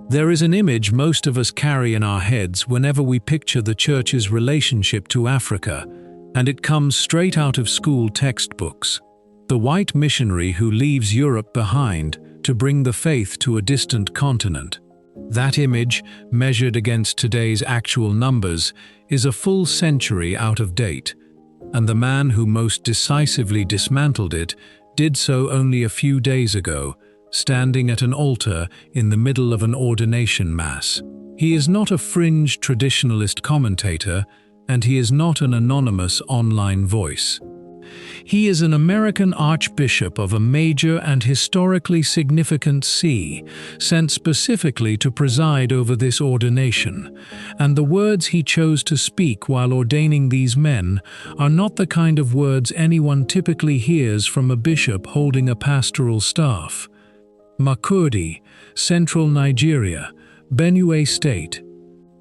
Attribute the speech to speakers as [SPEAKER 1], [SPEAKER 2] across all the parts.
[SPEAKER 1] There is an image most of us carry in our heads whenever we picture the Church's relationship to Africa, and it comes straight out of school textbooks. The white missionary who leaves Europe behind to bring the faith to a distant continent. That image, measured against today's actual numbers, is a full century out of date, and the man who most decisively dismantled it did so only a few days ago, standing at an altar in the middle of an ordination mass. He is not a fringe traditionalist commentator, and he is not an anonymous online voice. He is an American archbishop of a major and historically significant see, sent specifically to preside over this ordination, and the words he chose to speak while ordaining these men are not the kind of words anyone typically hears from a bishop holding a pastoral staff. Makurdi, Central Nigeria, Benue State.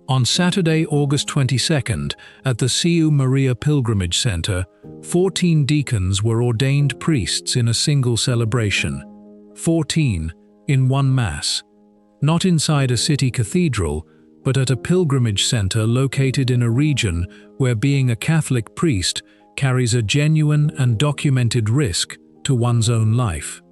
[SPEAKER 1] On Saturday, August 22nd, at the Siu Maria Pilgrimage Center, 14 deacons were ordained priests in a single celebration. 14 in one Mass. Not inside a city cathedral, but at a pilgrimage center located in a region where being a Catholic priest carries a genuine and documented risk to one's own life.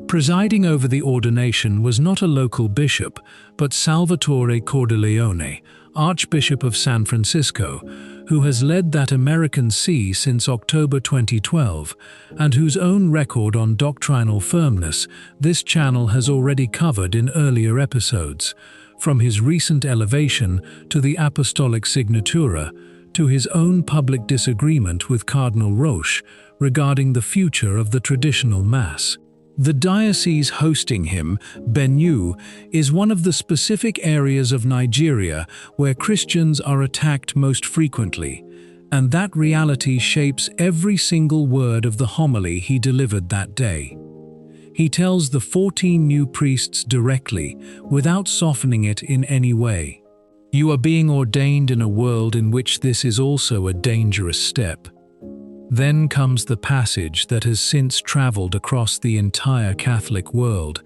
[SPEAKER 1] Presiding over the ordination was not a local bishop, but Salvatore Cordileone, Archbishop of San Francisco, who has led that American see since October 2012, and whose own record on doctrinal firmness this channel has already covered in earlier episodes, from his recent elevation to the Apostolic Signatura, to his own public disagreement with Cardinal Roche regarding the future of the traditional Mass. The diocese hosting him, Benue, is one of the specific areas of Nigeria where Christians are attacked most frequently, and that reality shapes every single word of the homily he delivered that day. He tells the 14 new priests directly, without softening it in any way. You are being ordained in a world in which this is also a dangerous step. Then comes the passage that has since traveled across the entire Catholic world,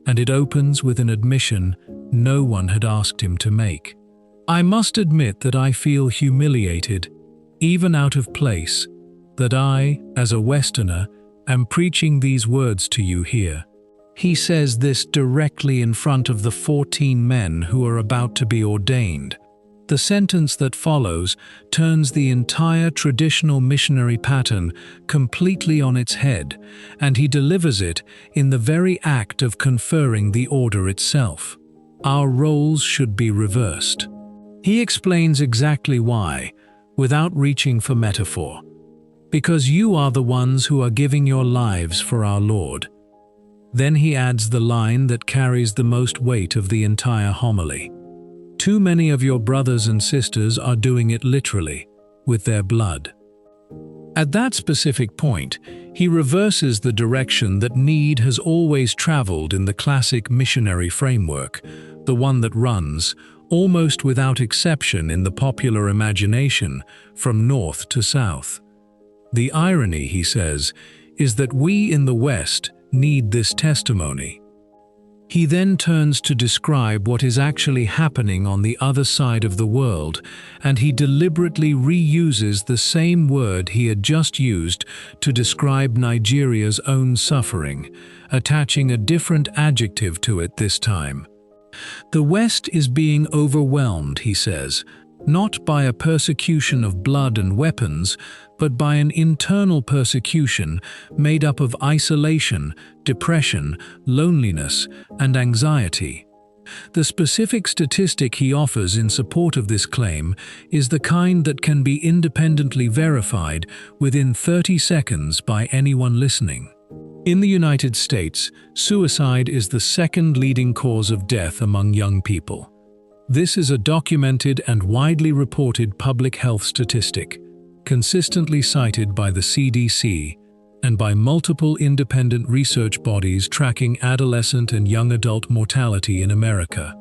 [SPEAKER 1] and it opens with an admission no one had asked him to make. I must admit that I feel humiliated, even out of place, that I, as a Westerner, am preaching these words to you here. He says this directly in front of the 14 men who are about to be ordained. The sentence that follows turns the entire traditional missionary pattern completely on its head, and he delivers it in the very act of conferring the order itself. Our roles should be reversed. He explains exactly why, without reaching for metaphor. Because you are the ones who are giving your lives for our Lord. Then he adds the line that carries the most weight of the entire homily. Too many of your brothers and sisters are doing it literally, with their blood. At that specific point, he reverses the direction that need has always traveled in the classic missionary framework, the one that runs, almost without exception in the popular imagination, from north to south. The irony, he says, is that we in the West need this testimony. He then turns to describe what is actually happening on the other side of the world, and he deliberately reuses the same word he had just used to describe Nigeria's own suffering, attaching a different adjective to it this time. The West is being overwhelmed, he says, not by a persecution of blood and weapons, but by an internal persecution made up of isolation, depression, loneliness, and anxiety. The specific statistic he offers in support of this claim is the kind that can be independently verified within 30 seconds by anyone listening. In the United States, suicide is the second leading cause of death among young people. This is a documented and widely reported public health statistic, consistently cited by the CDC and by multiple independent research bodies tracking adolescent and young adult mortality in America.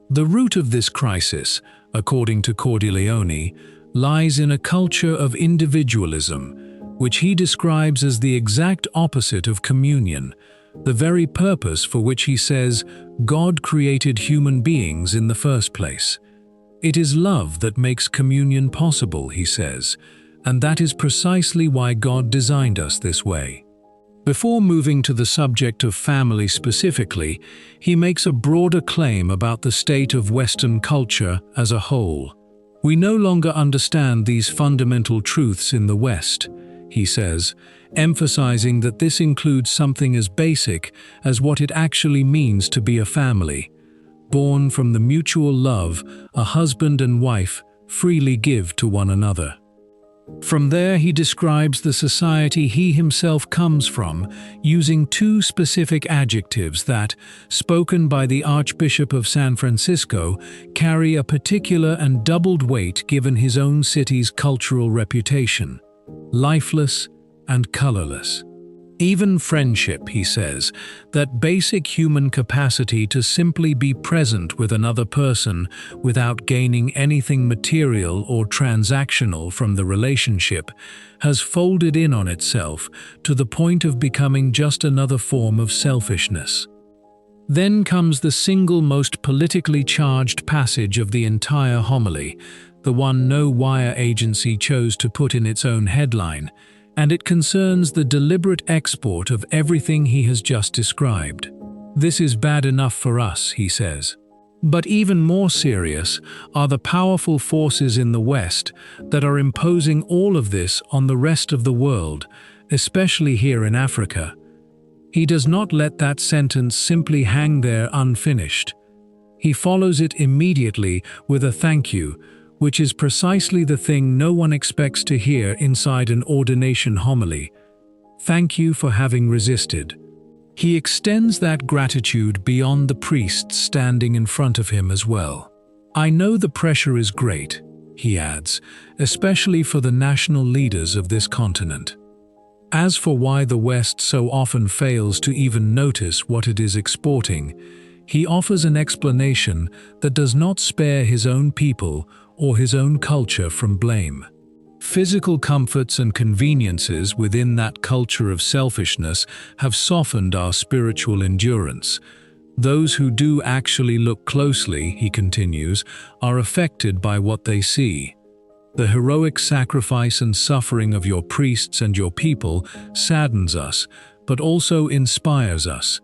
[SPEAKER 1] The root of this crisis, according to Cordileone, lies in a culture of individualism, which he describes as the exact opposite of communion, the very purpose for which he says God created human beings in the first place. It is love that makes communion possible, he says, and that is precisely why God designed us this way. Before moving to the subject of family specifically, he makes a broader claim about the state of Western culture as a whole. We no longer understand these fundamental truths in the West, he says, emphasizing that this includes something as basic as what it actually means to be a family, born from the mutual love a husband and wife freely give to one another. From there, he describes the society he himself comes from, using two specific adjectives that, spoken by the Archbishop of San Francisco, carry a particular and doubled weight given his own city's cultural reputation: lifeless and colorless. Even friendship, he says, that basic human capacity to simply be present with another person without gaining anything material or transactional from the relationship, has folded in on itself to the point of becoming just another form of selfishness. Then comes the single most politically charged passage of the entire homily, the one no wire agency chose to put in its own headline, and it concerns the deliberate export of everything he has just described. This is bad enough for us, he says. But even more serious are the powerful forces in the West that are imposing all of this on the rest of the world, especially here in Africa. He does not let that sentence simply hang there unfinished. He follows it immediately with a thank you, which is precisely the thing no one expects to hear inside an ordination homily. Thank you for having resisted. He extends that gratitude beyond the priests standing in front of him as well. I know the pressure is great, he adds, especially for the national leaders of this continent. As for why the West so often fails to even notice what it is exporting, he offers an explanation that does not spare his own people or his own culture from blame. Physical comforts and conveniences within that culture of selfishness have softened our spiritual endurance. Those who do actually look closely, he continues, are affected by what they see. The heroic sacrifice and suffering of your priests and your people saddens us, but also inspires us.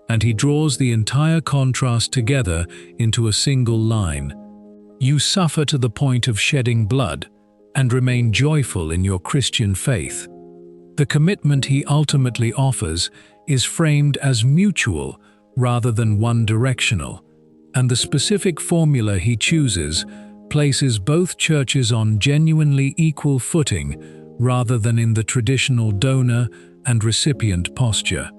[SPEAKER 1] And he draws the entire contrast together into a single line. You suffer to the point of shedding blood, and remain joyful in your Christian faith. The commitment he ultimately offers is framed as mutual rather than one-directional, and the specific formula he chooses places both churches on genuinely equal footing rather than in the traditional donor and recipient posture.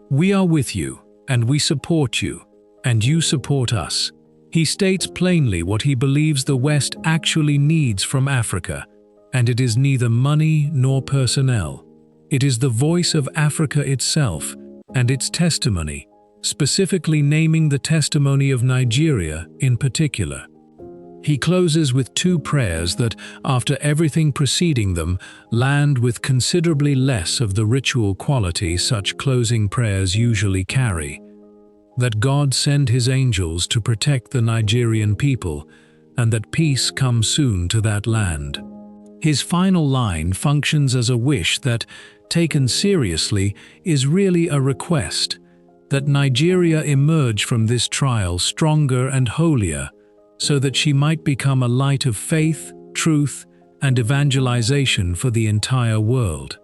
[SPEAKER 1] We are with you, and we support you, and you support us. He states plainly what he believes the West actually needs from Africa, and it is neither money nor personnel. It is the voice of Africa itself and its testimony, specifically naming the testimony of Nigeria in particular. He closes with two prayers that, after everything preceding them, land with considerably less of the ritual quality such closing prayers usually carry. That God send his angels to protect the Nigerian people, and that peace come soon to that land. His final line functions as a wish that, taken seriously, is really a request, that Nigeria emerge from this trial stronger and holier, so that she might become a light of faith, truth, and evangelization for the entire world.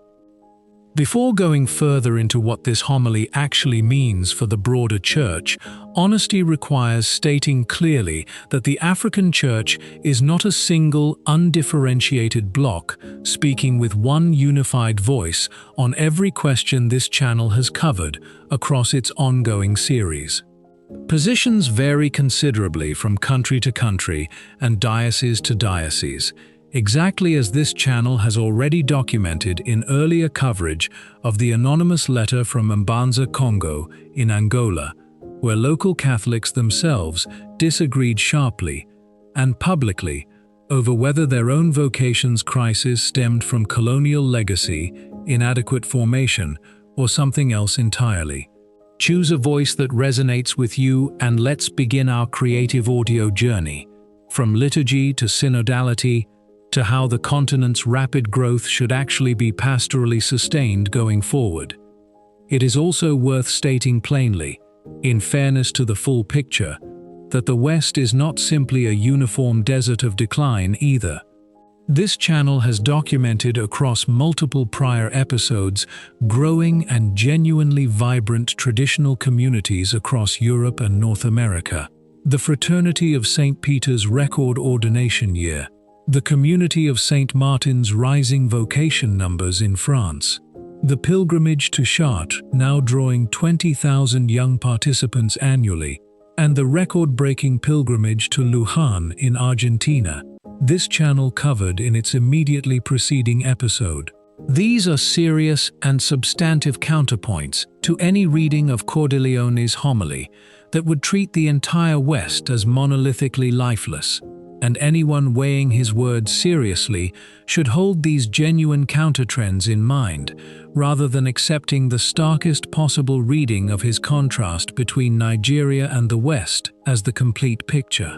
[SPEAKER 1] Before going further into what this homily actually means for the broader church, honesty requires stating clearly that the African church is not a single, undifferentiated block speaking with one unified voice on every question this channel has covered across its ongoing series. Positions vary considerably from country to country and diocese to diocese, exactly as this channel has already documented in earlier coverage of the anonymous letter from Mbanza, Congo, in Angola, where local Catholics themselves disagreed sharply and publicly over whether their own vocation's crisis stemmed from colonial legacy, inadequate formation, or something else entirely. Choose a voice that resonates with you, and let's begin our creative audio journey. From liturgy to synodality, to how the continent's rapid growth should actually be pastorally sustained going forward. It is also worth stating plainly, in fairness to the full picture, that the West is not simply a uniform desert of decline either. This channel has documented across multiple prior episodes growing and genuinely vibrant traditional communities across Europe and North America. The Fraternity of St. Peter's record ordination year, the community of St. Martin's rising vocation numbers in France, the pilgrimage to Chartres now drawing 20,000 young participants annually, and the record-breaking pilgrimage to Luján in Argentina. This channel covered in its immediately preceding episode. These are serious and substantive counterpoints to any reading of Cordileone's homily that would treat the entire West as monolithically lifeless, and anyone weighing his words seriously should hold these genuine countertrends in mind, rather than accepting the starkest possible reading of his contrast between Nigeria and the West as the complete picture.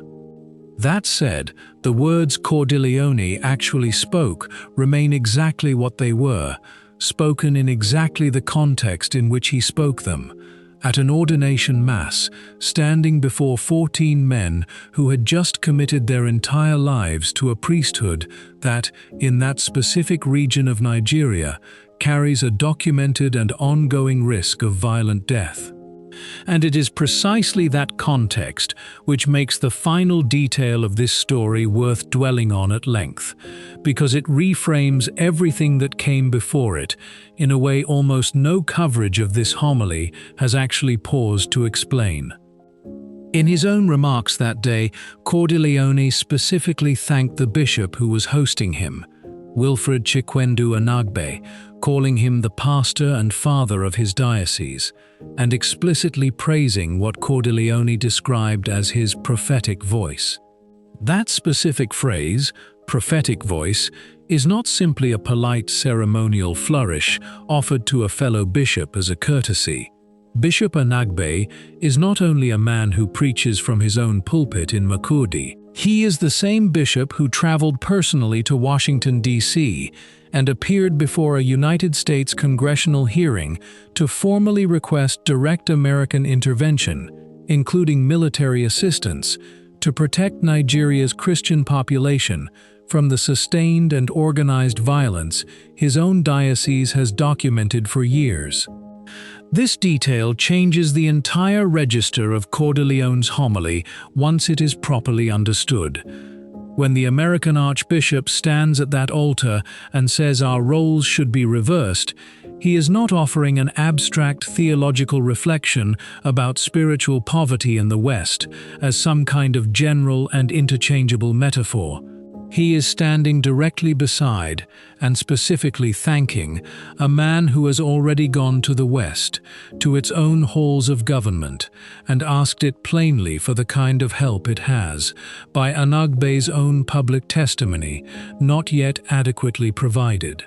[SPEAKER 1] That said, the words Cordileone actually spoke remain exactly what they were, spoken in exactly the context in which he spoke them, at an ordination mass, standing before 14 men who had just committed their entire lives to a priesthood that, in that specific region of Nigeria, carries a documented and ongoing risk of violent death. And it is precisely that context which makes the final detail of this story worth dwelling on at length, because it reframes everything that came before it in a way almost no coverage of this homily has actually paused to explain. In his own remarks that day, Cordileone specifically thanked the bishop who was hosting him, Wilfred Chikwendu Anagbe, calling him the pastor and father of his diocese, and explicitly praising what Cordileone described as his prophetic voice. That specific phrase, prophetic voice, is not simply a polite ceremonial flourish offered to a fellow bishop as a courtesy. Bishop Anagbe is not only a man who preaches from his own pulpit in Makurdi. He is the same bishop who traveled personally to Washington, D.C., and appeared before a United States congressional hearing to formally request direct American intervention, including military assistance, to protect Nigeria's Christian population from the sustained and organized violence his own diocese has documented for years. This detail changes the entire register of Cordileone's homily once it is properly understood. When the American Archbishop stands at that altar and says our roles should be reversed, he is not offering an abstract theological reflection about spiritual poverty in the West as some kind of general and interchangeable metaphor. He is standing directly beside, and specifically thanking, a man who has already gone to the West, to its own halls of government, and asked it plainly for the kind of help it has, by Anagbe's own public testimony, not yet adequately provided.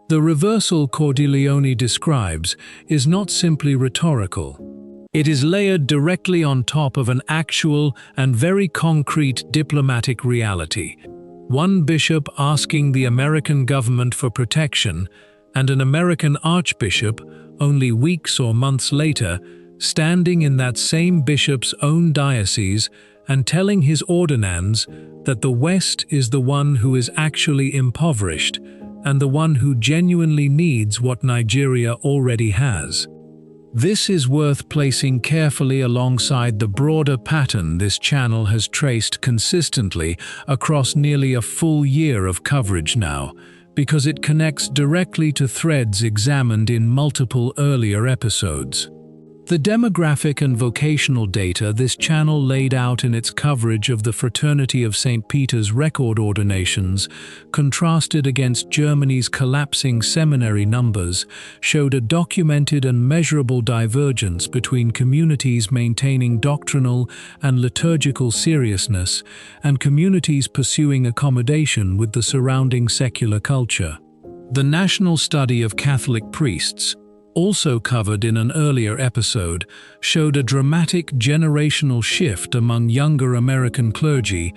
[SPEAKER 1] The reversal Cordileone describes is not simply rhetorical. It is layered directly on top of an actual and very concrete diplomatic reality. One bishop asking the American government for protection, and an American archbishop, only weeks or months later, standing in that same bishop's own diocese and telling his ordinands that the West is the one who is actually impoverished and the one who genuinely needs what Nigeria already has. This is worth placing carefully alongside the broader pattern this channel has traced consistently across nearly a full year of coverage now, because it connects directly to threads examined in multiple earlier episodes. The demographic and vocational data this channel laid out in its coverage of the Fraternity of St. Peter's record ordinations, contrasted against Germany's collapsing seminary numbers, showed a documented and measurable divergence between communities maintaining doctrinal and liturgical seriousness and communities pursuing accommodation with the surrounding secular culture. The National Study of Catholic Priests, also covered in an earlier episode, showed a dramatic generational shift among younger American clergy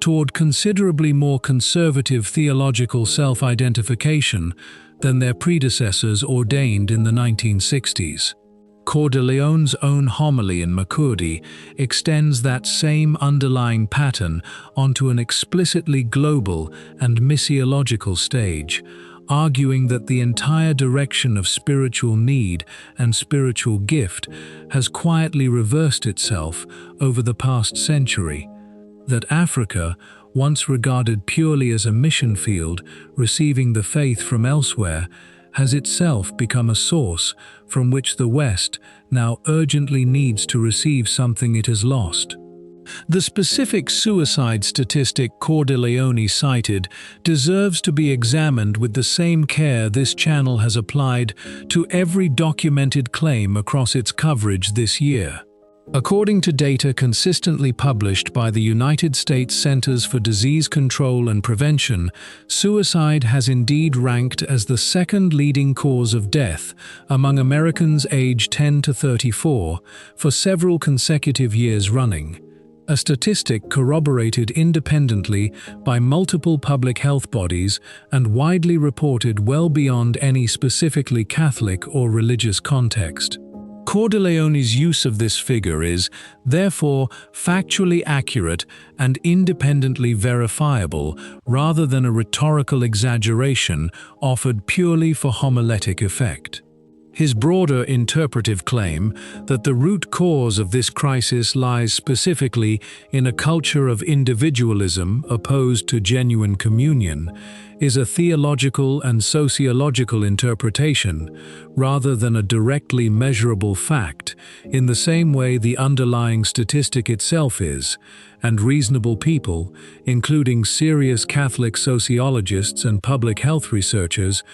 [SPEAKER 1] toward considerably more conservative theological self-identification than their predecessors ordained in the 1960s. Cordileone's own homily in Makurdi extends that same underlying pattern onto an explicitly global and missiological stage, arguing that the entire direction of spiritual need and spiritual gift has quietly reversed itself over the past century, that Africa, once regarded purely as a mission field receiving the faith from elsewhere, has itself become a source from which the West now urgently needs to receive something it has lost. The specific suicide statistic Cordileone cited deserves to be examined with the same care this channel has applied to every documented claim across its coverage this year. According to data consistently published by the United States Centers for Disease Control and Prevention, suicide has indeed ranked as the second leading cause of death among Americans aged 10 to 34 for several consecutive years running, a statistic corroborated independently by multiple public health bodies and widely reported well beyond any specifically Catholic or religious context. Cordileone's use of this figure is, therefore, factually accurate and independently verifiable rather than a rhetorical exaggeration offered purely for homiletic effect. His broader interpretive claim that the root cause of this crisis lies specifically in a culture of individualism opposed to genuine communion is a theological and sociological interpretation rather than a directly measurable fact, in the same way the underlying statistic itself is, and reasonable people, including serious Catholic sociologists and public health researchers,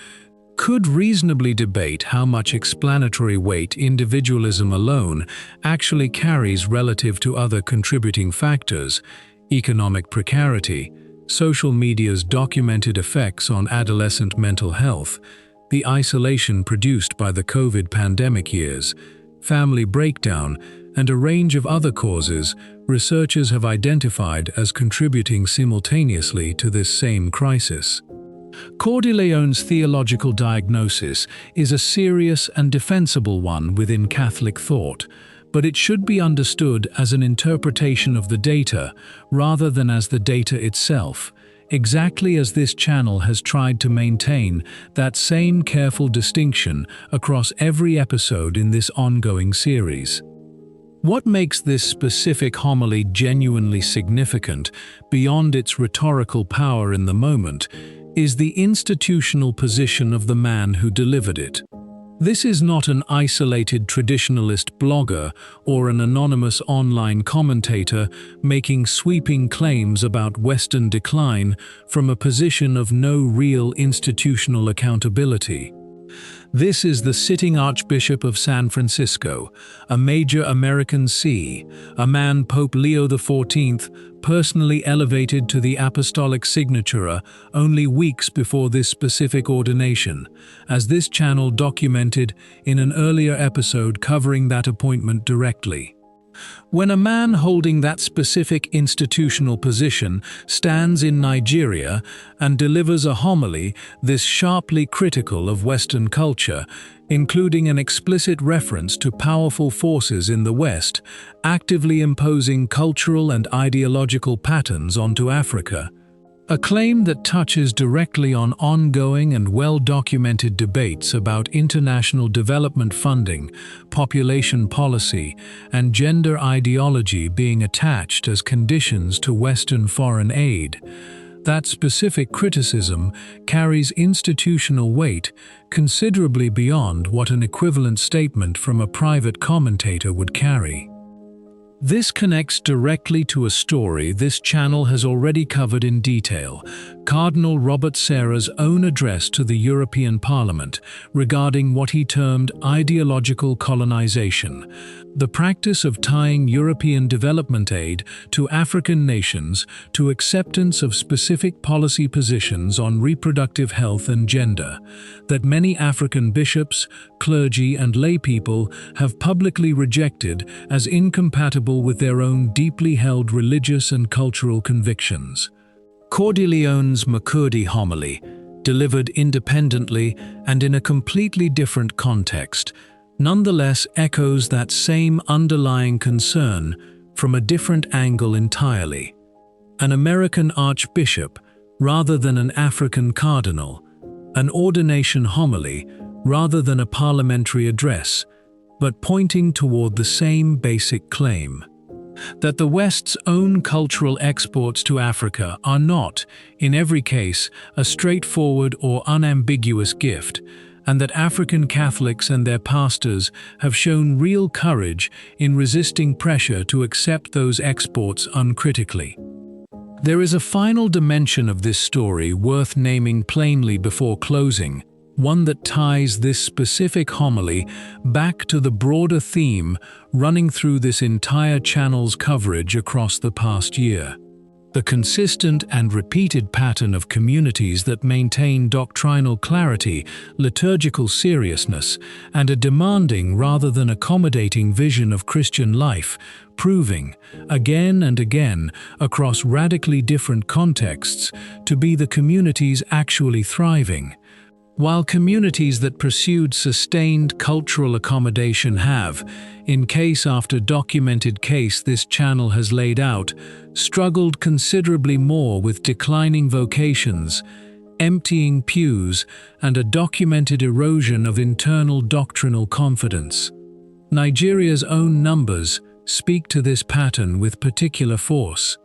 [SPEAKER 1] could reasonably debate how much explanatory weight individualism alone actually carries relative to other contributing factors: economic precarity, social media's documented effects on adolescent mental health, the isolation produced by the COVID pandemic years, family breakdown, and a range of other causes researchers have identified as contributing simultaneously to this same crisis. Cordileone's theological diagnosis is a serious and defensible one within Catholic thought, but it should be understood as an interpretation of the data rather than as the data itself, exactly as this channel has tried to maintain that same careful distinction across every episode in this ongoing series. What makes this specific homily genuinely significant, beyond its rhetorical power in the moment, is the institutional position of the man who delivered it. This is not an isolated traditionalist blogger or an anonymous online commentator making sweeping claims about Western decline from a position of no real institutional accountability. This is the sitting Archbishop of San Francisco, a major American see, a man Pope Leo XIV personally elevated to the apostolic signature only weeks before this specific ordination, as this channel documented in an earlier episode covering that appointment directly. When a man holding that specific institutional position stands in Nigeria and delivers a homily this sharply critical of Western culture, including an explicit reference to powerful forces in the West actively imposing cultural and ideological patterns onto Africa, a claim that touches directly on ongoing and well-documented debates about international development funding, population policy, and gender ideology being attached as conditions to Western foreign aid. That specific criticism carries institutional weight considerably beyond what an equivalent statement from a private commentator would carry. This connects directly to a story this channel has already covered in detail, Cardinal Robert Sarah's own address to the European Parliament regarding what he termed ideological colonization, the practice of tying European development aid to African nations to acceptance of specific policy positions on reproductive health and gender, that many African bishops, clergy, and laypeople have publicly rejected as incompatible with their own deeply held religious and cultural convictions. Cordileone's Makurdi homily, delivered independently and in a completely different context, nonetheless echoes that same underlying concern from a different angle entirely. An American archbishop rather than an African cardinal, an ordination homily rather than a parliamentary address, but pointing toward the same basic claim: that the West's own cultural exports to Africa are not, in every case, a straightforward or unambiguous gift, and that African Catholics and their pastors have shown real courage in resisting pressure to accept those exports uncritically. There is a final dimension of this story worth naming plainly before closing, one that ties this specific homily back to the broader theme running through this entire channel's coverage across the past year: the consistent and repeated pattern of communities that maintain doctrinal clarity, liturgical seriousness, and a demanding rather than accommodating vision of Christian life, proving, again and again, across radically different contexts, to be the communities actually thriving. While communities that pursued sustained cultural accommodation have, in case after documented case this channel has laid out, struggled considerably more with declining vocations, emptying pews, and a documented erosion of internal doctrinal confidence. Nigeria's own numbers speak to this pattern with particular force.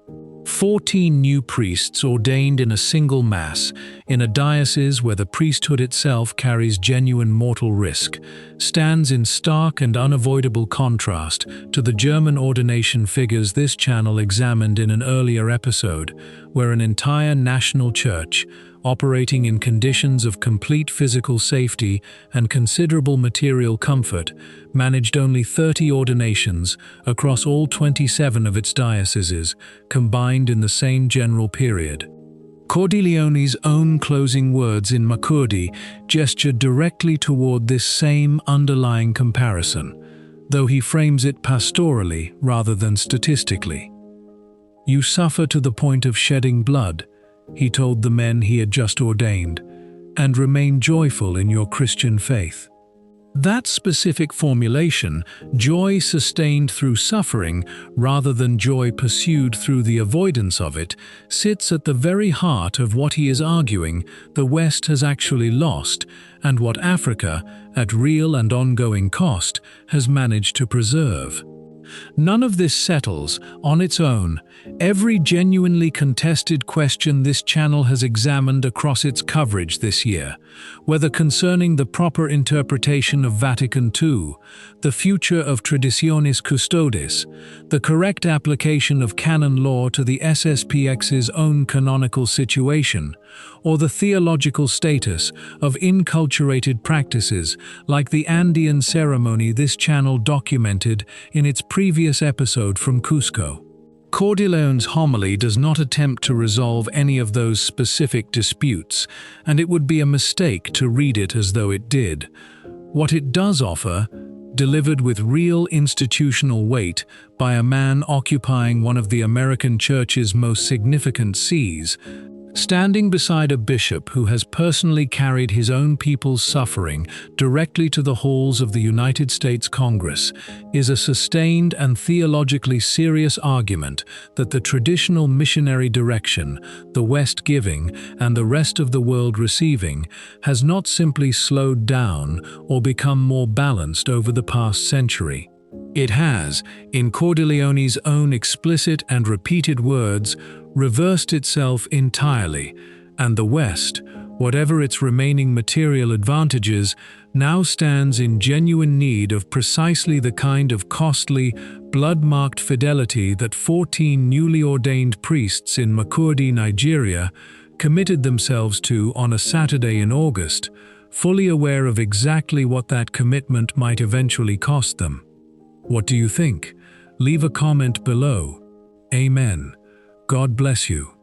[SPEAKER 1] 14 new priests ordained in a single mass, in a diocese where the priesthood itself carries genuine mortal risk, stands in stark and unavoidable contrast to the German ordination figures this channel examined in an earlier episode, where an entire national church, operating in conditions of complete physical safety and considerable material comfort, managed only 30 ordinations across all 27 of its dioceses, combined in the same general period. Cordileone's own closing words in Makurdi gesture directly toward this same underlying comparison, though he frames it pastorally rather than statistically. "You suffer to the point of shedding blood," he told the men he had just ordained, "and remain joyful in your Christian faith." That specific formulation, joy sustained through suffering rather than joy pursued through the avoidance of it, sits at the very heart of what he is arguing the West has actually lost and what Africa, at real and ongoing cost, has managed to preserve. None of this settles, on its own, every genuinely contested question this channel has examined across its coverage this year, whether concerning the proper interpretation of Vatican II, the future of Traditionis Custodes, the correct application of canon law to the SSPX's own canonical situation, or the theological status of inculturated practices like the Andean ceremony this channel documented in its previous episode from Cusco. Cordileone's homily does not attempt to resolve any of those specific disputes, and it would be a mistake to read it as though it did. What it does offer, delivered with real institutional weight by a man occupying one of the American Church's most significant sees, standing beside a bishop who has personally carried his own people's suffering directly to the halls of the United States Congress, is a sustained and theologically serious argument that the traditional missionary direction, the West giving and the rest of the world receiving, has not simply slowed down or become more balanced over the past century. It has, in Cordileone's own explicit and repeated words, reversed itself entirely, and the West, whatever its remaining material advantages, now stands in genuine need of precisely the kind of costly, blood-marked fidelity that 14 newly ordained priests in Makurdi, Nigeria, committed themselves to on a Saturday in August, fully aware of exactly what that commitment might eventually cost them. What do you think? Leave a comment below. Amen. God bless you.